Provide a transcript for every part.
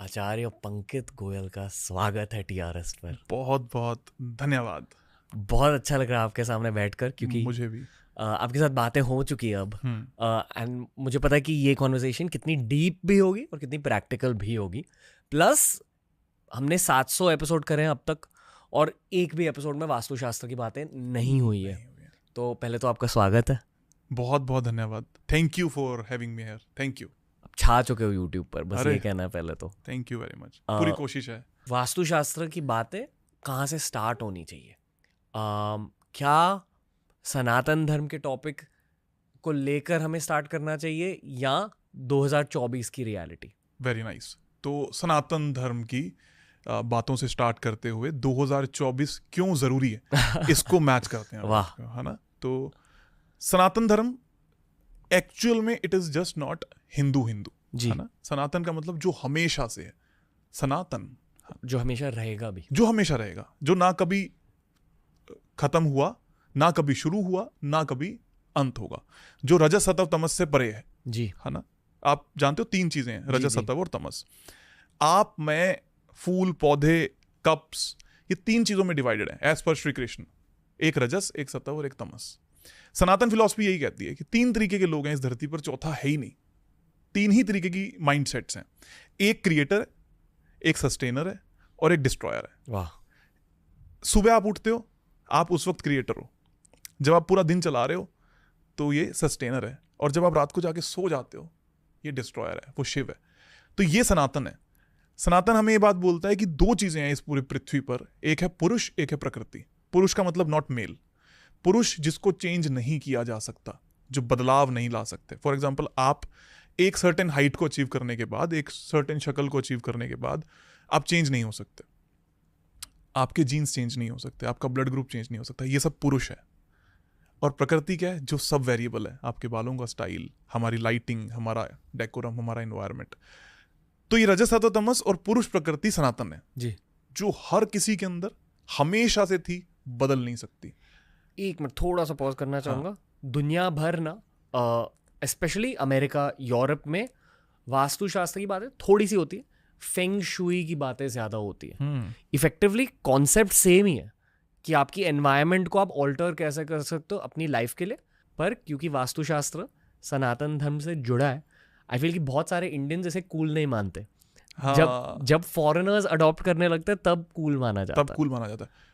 आचार्य पंकित गोयल का स्वागत है टीआरएस पर। बहुत बहुत धन्यवाद। बहुत अच्छा लग रहा है आपके सामने बैठकर, क्योंकि मुझे भी। आपके साथ बातें हो चुकी है अब। एंड मुझे पता है कि ये कॉन्वर्सेशन कितनी डीप भी होगी और कितनी प्रैक्टिकल भी होगी। प्लस हमने 700 एपिसोड करे हैं अब तक और एक भी एपिसोड में वास्तुशास्त्र की बातें नहीं हुई है। तो पहले तो आपका स्वागत है। बहुत बहुत धन्यवाद। Thank you for having me here. Thank you. अब छा चुके हो यूट्यूब पर, बस अरे, ये कहना है पहले तो। Thank you very much. पूरी कोशिश है। वास्तुशास्त्र की बातें कहाँ से स्टार्ट होनी चाहिए? क्या सनातन धर्म के टॉपिक को लेकर हमें स्टार्ट करना चाहिए या 2024 की रियलिटी? Very nice. तो सनातन धर्म की बातों से स्टार्ट करते हुए 2024 क्यों जरूरी है इसको मैच करते हैं। वाह। है ना। तो सनातन धर्म एक्चुअल में it is just not Hindu ji. है ना। सनातन का मतलब जो हमेशा से है। सनातन जो हमेशा रहेगा भी। जो हमेशा रहेगा, जो ना कभी खत्म हुआ, ना कभी शुरू हुआ, ना कभी अंत होगा, जो रजस सतव तमस से परे है। जी। है ना। आप जानते हो 3 चीजें हैं, रजस जी। सतव और तमस। आप, मैं, फूल, पौधे, कप्स, ये 3 चीजों में डिवाइडेड है एज पर श्री कृष्ण। एक रजस, एक सतव और एक तमस। सनातन फिलॉसफी यही कहती है कि 3 तरीके के लोग हैं इस धरती पर, चौथा है ही नहीं। 3 ही तरीके की माइंडसेट्स हैं। एक क्रिएटर, एक सस्टेनर है और एक डिस्ट्रॉयर है। वाह। सुबह आप उठते हो, आप उस वक्त क्रिएटर हो। जब आप पूरा दिन चला रहे हो तो ये सस्टेनर है, और जब आप रात को जाके सो जाते हो ये डिस्ट्रॉयर है, वो शिव है। तो ये सनातन है। सनातन हमें ये बात बोलता है कि 2 चीजें हैं इस पूरी पृथ्वी पर, एक है पुरुष, एक है प्रकृति। पुरुष का मतलब नॉट मेल, पुरुष जिसको चेंज नहीं किया जा सकता, जो बदलाव नहीं ला सकते। फॉर एग्जाम्पल, आप एक सर्टेन हाइट को अचीव करने के बाद, एक सर्टेन शक्ल को अचीव करने के बाद आप चेंज नहीं हो सकते। आपके जीन्स चेंज नहीं हो सकते, आपका ब्लड ग्रुप चेंज नहीं हो सकता। ये सब पुरुष है। और प्रकृति क्या है? जो सब वेरिएबल है, आपके बालों का स्टाइल, हमारी लाइटिंग, हमारा डेकोरम, हमारा एनवायरनमेंट। तो ये रजस सत्व तमस और पुरुष प्रकृति सनातन है जी। जो हर किसी के अंदर हमेशा से थी, बदल नहीं सकती। एक मिनट थोड़ा सा पॉज करना चाहूँगा। दुनिया भर ना, स्पेशली अमेरिका, यूरोप में वास्तुशास्त्र की बातें थोड़ी सी होती है, फेंग शुई की बातें ज़्यादा होती है। इफेक्टिवली कॉन्सेप्ट सेम ही है कि आपकी एनवायरनमेंट को आप ऑल्टर कैसे कर सकते हो अपनी लाइफ के लिए। पर क्योंकि वास्तुशास्त्र सनातन धर्म से जुड़ा है, आई फील कि बहुत सारे इंडियंस जैसे कूल नहीं मानते। हाँ, जब फॉरेनर्स अडॉप्ट करने लगते हैं तब कूल माना जाता है। तब कूल माना जाता है।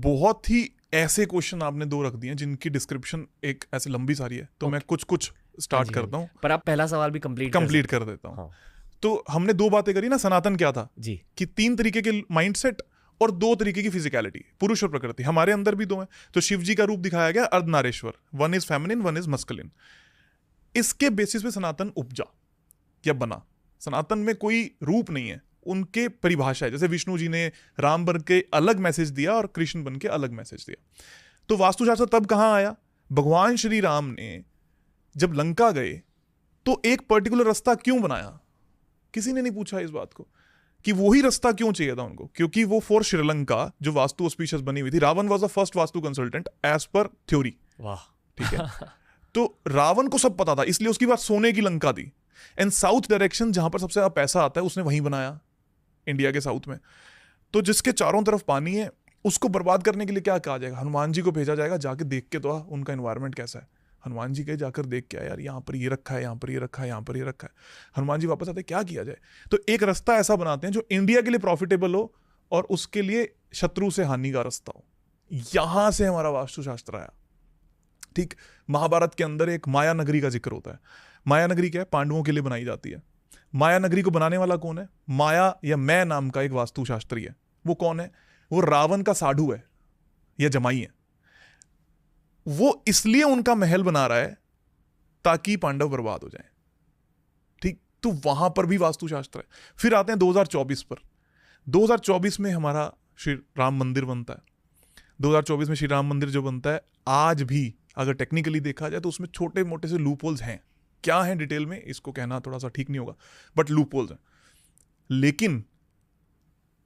बहुत ही ऐसे क्वेश्चन आपने 2 रख दिए जिनकी डिस्क्रिप्शन एक ऐसे लंबी सारी है, तो मैं कुछ स्टार्ट करता हूँ। पर आप पहला सवाल भी कंप्लीट कर देता हूँ। हाँ। तो हमने 2 बातें करी ना। सनातन क्या था जी, कि 3 तरीके के माइंडसेट और 2 तरीके की फिजिकलिटी, पुरुष और प्रकृति। हमारे अंदर भी 2 हैं। तो शिव जी का रूप दिखाया गया Ardhanarishvara, 1 is feminine, 1 is masculine. इसके बेसिस पे सनातन उपजा या बना। सनातन में कोई रूप नहीं है, उनके परिभाषा है। जैसे विष्णु जी ने राम बन के अलग मैसेज दिया और कृष्ण बन के अलग मैसेज दिया। तो वास्तुशास्त्र तब कहां आया? भगवान श्री राम ने जब लंका गए तो एक पर्टिकुलर रास्ता क्यों बनाया? किसी ने नहीं पूछा इस बात को कि वही रास्ता क्यों चाहिए था उनको। क्योंकि वो फॉर श्रीलंका जो वास्तु ऑस्पिशियस बनी हुई थी, Ravana was the first vastu consultant as per theory. वाह। ठीक है। तो रावण को सब पता था, इसलिए उसकी बात सोने की लंका थी। एंड साउथ डायरेक्शन जहां पर सबसे ज्यादा पैसा आता है उसने वहीं बनाया, इंडिया के साउथ में। तो जिसके चारों तरफ पानी है उसको बर्बाद करने के लिए क्या कहा जाएगा? हनुमान जी को भेजा जाएगा, जाके देख के तो उनका एनवायरनमेंट कैसा है। हनुमान जी के जाकर देख के यार, यहाँ पर ये रखा है, यहाँ पर ये रखा है, यहाँ पर ये रखा है। हनुमान जी वापस आते, क्या किया जाए? तो एक रास्ता ऐसा बनाते हैं जो इंडिया के लिए प्रॉफिटेबल हो और उसके लिए शत्रु से हानि का रास्ता हो। यहां से हमारा वास्तुशास्त्र आया। ठीक। महाभारत के अंदर एक माया नगरी का जिक्र होता है। माया नगरी क्या है? पांडवों के लिए बनाई जाती है। माया नगरी को बनाने वाला कौन है? माया या मैं नाम का एक वास्तुशास्त्री है। वो कौन है? वो रावण का साधु है या जमाई है। वो इसलिए उनका महल बना रहा है ताकि पांडव बर्बाद हो जाए। ठीक। तो वहां पर भी वास्तुशास्त्र है। फिर आते हैं 2024 पर। 2024 में हमारा श्री राम मंदिर बनता है। 2024 में श्री राम मंदिर जो बनता है, आज भी अगर टेक्निकली देखा जाए तो उसमें छोटे मोटे से लूप होल्स हैं। क्या है डिटेल में इसको कहना थोड़ा सा ठीक नहीं होगा, बट लूप होल्स हैं। लेकिन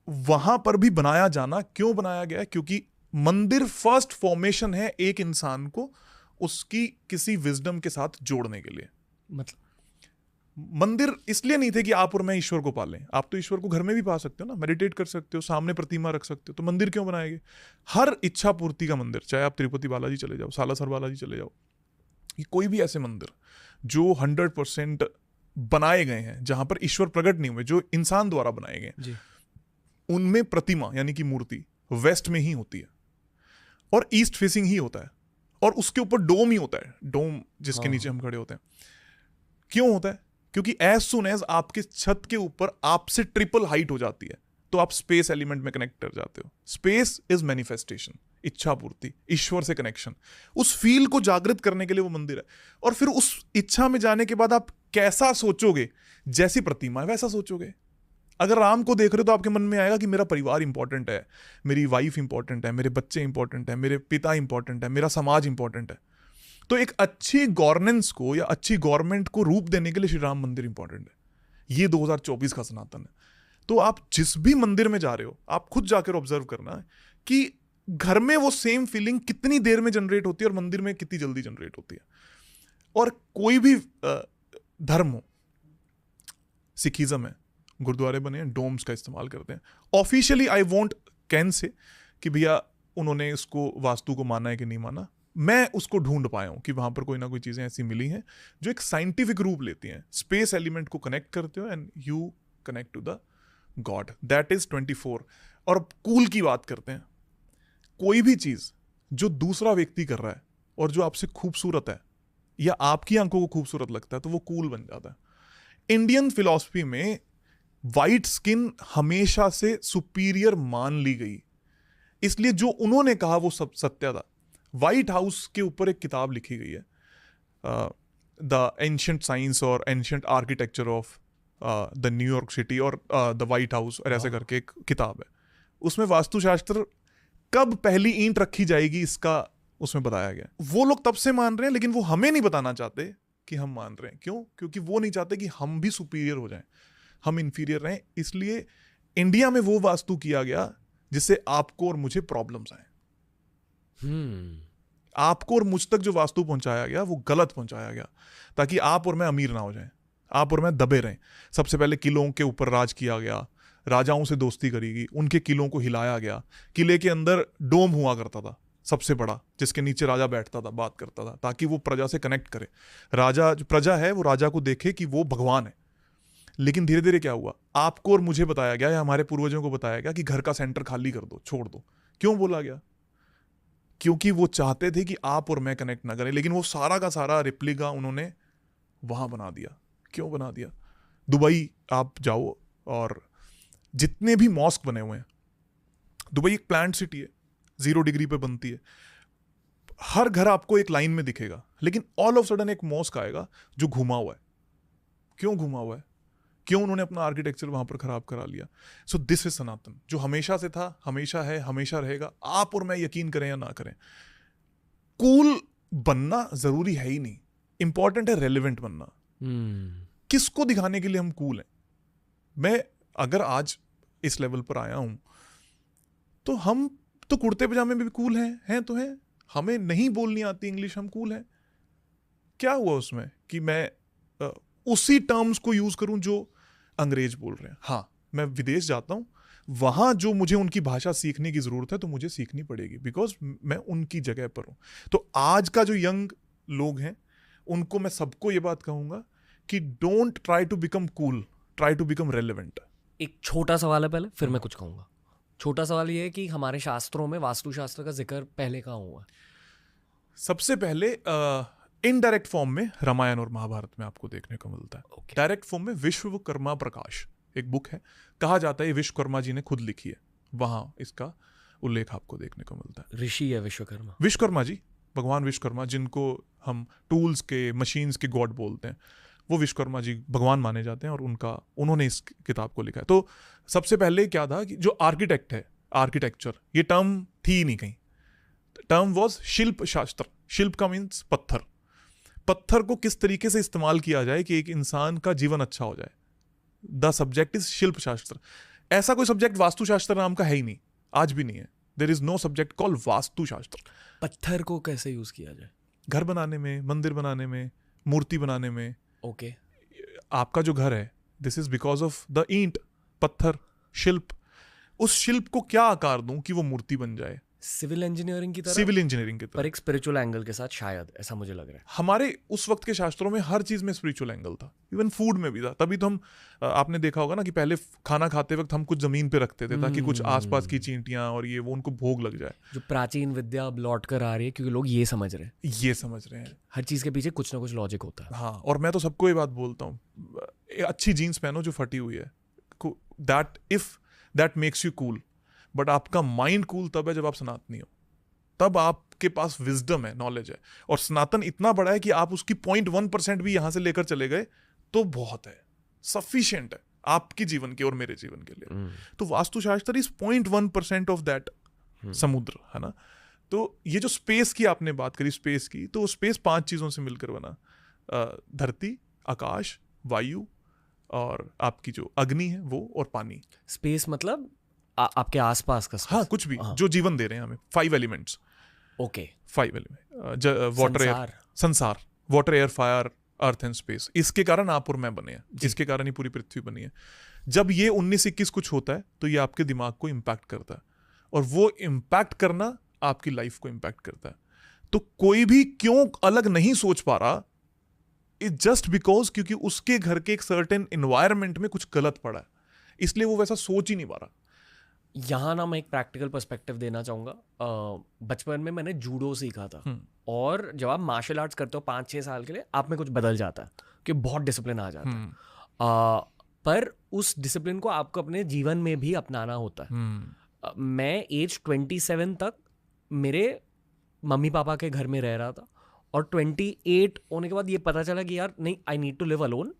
वहां पर भी बनाया जाना क्यों बनाया गया? क्योंकि मंदिर फर्स्ट फॉर्मेशन है एक इंसान को उसकी किसी विजडम के साथ जोड़ने के लिए। मतलब मंदिर इसलिए नहीं थे कि आप और मैं ईश्वर को पालें, आप तो ईश्वर को घर में भी पा सकते हो ना, मेडिटेट कर सकते हो, सामने प्रतिमा रख सकते हो, तो मंदिर क्यों बनाए गए? हर इच्छा पूर्ति का मंदिर, चाहे आप तिरुपति बालाजी चले जाओ, सालासर बालाजी चले जाओ, ये कोई भी ऐसे मंदिर जो 100% बनाए गए हैं जहां पर ईश्वर प्रकट नहीं हुए, जो इंसान द्वारा बनाए गए, जी। उनमें प्रतिमा यानी कि मूर्ति वेस्ट में ही होती है और ईस्ट फेसिंग ही होता है, और उसके ऊपर डोम ही होता है, डोम जिसके नीचे हम खड़े होते हैं। क्यों होता है? क्योंकि एज सुन एज आपके छत के ऊपर आपसे ट्रिपल हाइट हो जाती है तो आप स्पेस एलिमेंट में कनेक्ट कर जाते हो। स्पेस इज मैनिफेस्टेशन, इच्छा पूर्ति, ईश्वर से कनेक्शन। उस फील को जागृत करने के लिए वो मंदिर है। और फिर उस इच्छा में जाने के बाद आप कैसा सोचोगे, जैसी प्रतिमा है वैसा सोचोगे। अगर राम को देख रहे हो तो आपके मन में आएगा कि मेरा परिवार इंपॉर्टेंट है, मेरी वाइफ इंपॉर्टेंट है, मेरे बच्चे इंपॉर्टेंट है, मेरे पिता इंपॉर्टेंट है, मेरा समाज इंपॉर्टेंट है। तो एक अच्छी गवर्नेंस को या अच्छी गवर्नमेंट को रूप देने के लिए श्री राम मंदिर इंपॉर्टेंट है। ये 2024 का सनातन है। तो आप जिस भी मंदिर में जा रहे हो, आप खुद जाकर ऑब्जर्व करना है कि घर में वो सेम फीलिंग कितनी देर में जनरेट होती है और मंदिर में कितनी जल्दी जनरेट होती है। और कोई भी धर्म हो, सिखिज्म है, गुरुद्वारे बने हैं, डोम्स का इस्तेमाल करते हैं। Officially I won't can say कि भैया उन्होंने इसको वास्तु को माना है कि नहीं माना। मैं उसको ढूंढ पाया हूं कि वहां पर कोई ना कोई चीजें ऐसी मिली हैं जो एक साइंटिफिक रूप लेती हैं। स्पेस एलिमेंट को कनेक्ट करते हो and you connect to the God, that is 24। और कूल की बात करते हैं, कोई भी चीज जो दूसरा व्यक्ति कर रहा है और जो आपसे खूबसूरत है या आपकी आंखों को खूबसूरत लगता है तो वो कूल बन जाता है। इंडियन फिलॉसफी में वाइट स्किन हमेशा से सुपीरियर मान ली गई, इसलिए जो उन्होंने कहा वो सब सत्य था। व्हाइट हाउस के ऊपर एक किताब लिखी गई है, द एंशिएंट साइंस और ancient architecture of the New York city और द व्हाइट हाउस, और ऐसे करके एक किताब है। उसमें वास्तुशास्त्र कब पहली ईंट रखी जाएगी इसका उसमें बताया गया। वो लोग तब से मान रहे हैं, लेकिन वो हमें नहीं बताना चाहते कि हम मान रहे हैं। क्यों? क्योंकि वो नहीं चाहते कि हम भी सुपीरियर हो जाएं, हम इंफीरियर रहें। इसलिए इंडिया में वो वास्तु किया गया जिससे आपको और मुझे प्रॉब्लम्स आए। आपको और मुझ तक जो वास्तु पहुंचाया गया वो गलत पहुंचाया गया, ताकि आप और मैं अमीर ना हो जाएं, आप और मैं दबे रहें। सबसे पहले किलों के ऊपर राज किया गया, राजाओं से दोस्ती करी, उनके किलों को हिलाया गया। किले के अंदर डोम हुआ करता था सबसे बड़ा, जिसके नीचे राजा बैठता था, बात करता था, ताकि वो प्रजा से कनेक्ट करे। राजा जो प्रजा है वो राजा को देखे कि वो भगवान है। लेकिन धीरे धीरे क्या हुआ, आपको और मुझे बताया गया या हमारे पूर्वजों को बताया गया कि घर का सेंटर खाली कर दो, छोड़ दो। क्यों बोला गया? क्योंकि वो चाहते थे कि आप और मैं कनेक्ट ना करें। लेकिन वो सारा का सारा रिप्लिका उन्होंने वहां बना दिया। क्यों बना दिया? दुबई आप जाओ और जितने भी मॉस्क बने हुए हैं, दुबई एक प्लांट सिटी है, 0 डिग्री पे बनती है। हर घर आपको एक लाइन में दिखेगा, लेकिन ऑल ऑफ सडन एक मॉस्क आएगा जो घुमा हुआ है। क्यों घुमा हुआ है? क्यों उन्होंने अपना आर्किटेक्चर वहां पर खराब करा लिया? सो दिस इज सनातन, जो हमेशा से था, हमेशा है, हमेशा रहेगा। आप और मैं यकीन करें या ना करें, कूल बनना जरूरी है ही नहीं, इंपॉर्टेंट है रेलेवेंट बनना। किसको दिखाने के लिए हम कूल हैं? मैं अगर आज इस लेवल पर आया हूं तो हम तो कुर्ते पजामे में भी कूल हैं तो हैं। हमें नहीं बोलनी आती इंग्लिश, हम कूल हैं। क्या हुआ उसमें कि मैं उसी टर्म्स को यूज करूं जो अंग्रेज बोल रहे हैं? हाँ, मैं विदेश जाता हूं, वहां जो मुझे उनकी भाषा सीखने की जरूरत है तो मुझे सीखनी पड़ेगी, बिकॉज मैं उनकी जगह पर हूं। तो आज का जो यंग लोग हैं उनको मैं सबको ये बात कहूंगा कि don't try to become cool, try to become relevant. एक छोटा सवाल है पहले, फिर मैं कुछ कहूंगा। छोटा सवाल ये है कि हमारे शास्त्रों में वास्तुशास्त्र का जिक्र पहले कहाँ हुआ? सबसे पहले इनडायरेक्ट फॉर्म में रामायण और महाभारत में आपको देखने को मिलता है। डायरेक्ट फॉर्म में विश्वकर्मा प्रकाश एक बुक है, कहा जाता है ये विश्वकर्मा जी ने खुद लिखी है, वहां इसका उल्लेख आपको देखने को मिलता है। ऋषि है विश्वकर्मा? विश्वकर्मा जी, भगवान विश्वकर्मा, जिनको हम टूल्स के, मशीन्स के गॉड बोलते हैं, वो विश्वकर्मा जी भगवान माने जाते हैं और उन्होंने इस किताब को लिखा है। तो सबसे पहले क्या था कि जो आर्किटेक्ट है, आर्किटेक्चर, ये टर्म थी ही नहीं कहीं। टर्म वॉज शिल्प शास्त्र। शिल्प का मीन्स पत्थर। पत्थर को किस तरीके से इस्तेमाल किया जाए कि एक इंसान का जीवन अच्छा हो जाए, द सब्जेक्ट इज शिल्प शास्त्र। ऐसा कोई सब्जेक्ट वास्तुशास्त्र नाम का है ही नहीं, आज भी नहीं है। There is no subject called Vastushastra. पत्थर को कैसे यूज किया जाए? घर बनाने में, मंदिर बनाने में, मूर्ति बनाने में। ओके। आपका जो घर है, this is because of the ईंट, पत्थर, शिल्प। उस शिल्प को क्या आकार दूं कि वो मूर्ति बन जाए? सिविल इंजीनियरिंग की तरह, सिविल इंजीनियरिंग की तरह, पर एक स्पिरिचुअल एंगल के साथ, शायद ऐसा मुझे लग रहा है। हमारे उस वक्त के शास्त्रों में हर चीज में स्पिरिचुअल एंगल था, इवन फूड में भी था। तभी तो हम आपने देखा होगा ना कि पहले खाना खाते वक्त हम कुछ जमीन पे रखते थे ताकि कुछ आसपास की चींटियां और ये वो उनको भोग लग जाए। जो प्राचीन विद्या अब लौट कर आ रही है, क्योंकि लोग ये समझ रहे हैं, ये समझ रहे हैं हर चीज के पीछे कुछ ना कुछ लॉजिक होता है। हाँ, और मैं तो सबको ये बात बोलता हूँ, अच्छी जीन्स पहनो जो फटी हुई है, that makes you cool, but आपका माइंड कूल तब है जब आप सनातनी हो, तब आपके पास विजडम है, नॉलेज है। और सनातन इतना बड़ा है कि आप उसकी 0.1% भी यहां से लेकर चले गए तो बहुत है, सफिशिएंट है आपके जीवन के और मेरे जीवन के लिए। तो वास्तुशास्त्र इज 0.1% ऑफ दैट समुद्र, है ना। तो ये जो स्पेस की आपने बात करी, स्पेस की, तो स्पेस 5 चीजों से मिलकर बना, धरती, आकाश, वायु और आपकी जो अग्नि है वो, और पानी। स्पेस मतलब आपके आसपास का space? हाँ, कुछ भी जो जीवन दे रहे हैं हमें, 5 elements. Okay, 5 element, water, air, संसार, water, air, fire, earth and space. इसके कारण आप और मैं बने हैं, इसके कारण ही पूरी पृथ्वी बनी है। जब ये 19-21 कुछ होता है तो ये आपके दिमाग को इम्पैक्ट करता है, और वो इम्पैक्ट करना आपकी लाइफ को इम्पैक्ट करता है। तो कोई भी क्यों अलग नहीं सोच पा रहा, इट जस्ट बिकॉज क्योंकि उसके घर के एक सर्टेन एनवायरनमेंट में कुछ गलत पड़ा है, इसलिए वो वैसा सोच ही नहीं पा रहा। यहाँ ना मैं एक प्रैक्टिकल पर्सपेक्टिव देना चाहूँगा। बचपन में मैंने जूडो सीखा था, और जब आप मार्शल आर्ट्स करते हो 5-6 साल के लिए, आप में कुछ बदल जाता है कि बहुत डिसिप्लिन आ जाता है। पर उस डिसिप्लिन को आपको अपने जीवन में भी अपनाना होता है। मैं एज 27 तक मेरे मम्मी पापा के घर में रह रहा था, और 28 होने के बाद ये पता चला कि यार नहीं, I need to live alone,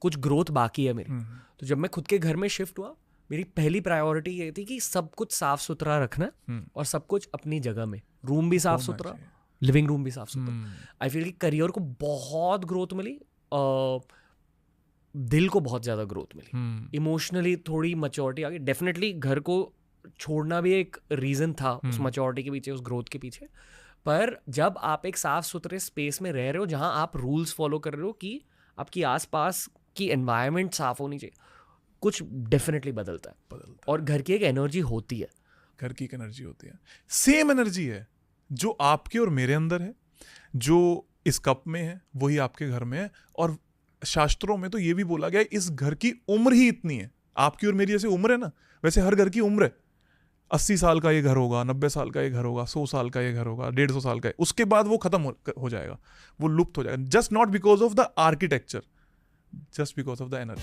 कुछ ग्रोथ बाकी है मेरी। तो जब मैं खुद के घर में शिफ्ट हुआ, मेरी पहली प्रायोरिटी ये थी कि सब कुछ साफ सुथरा रखना, और सब कुछ अपनी जगह में, रूम भी साफ सुथरा, लिविंग रूम भी साफ सुथरा। आई फील कि करियर को बहुत ग्रोथ मिली, दिल को बहुत ज़्यादा ग्रोथ मिली, इमोशनली थोड़ी मैच्योरिटी आ गई। डेफिनेटली घर को छोड़ना भी एक रीज़न था उस मैच्योरिटी के पीछे, उस ग्रोथ के पीछे। पर जब आप एक साफ सुथरे स्पेस में रह रहे हो, जहाँ आप रूल्स फॉलो कर रहे हो कि आपकी आसपास की एनवायरनमेंट साफ होनी चाहिए, कुछ डेफिनेटली बदलता है। और घर की एक एनर्जी होती है, घर की एक एनर्जी होती है, सेम एनर्जी है जो आपके और मेरे अंदर है, जो इस कप में है वही आपके घर में है। और शास्त्रों में तो ये भी बोला गया है, इस घर की उम्र ही इतनी है। आपकी और मेरी जैसे उम्र है ना, वैसे हर घर की उम्र है। 80 साल का ये घर होगा, 90 साल का ये घर होगा, 100 साल का ये घर होगा, 150 साल का है। उसके बाद वो खत्म हो जाएगा, वो लुप्त हो जाएगा। Just not because of the architecture, just because of the energy.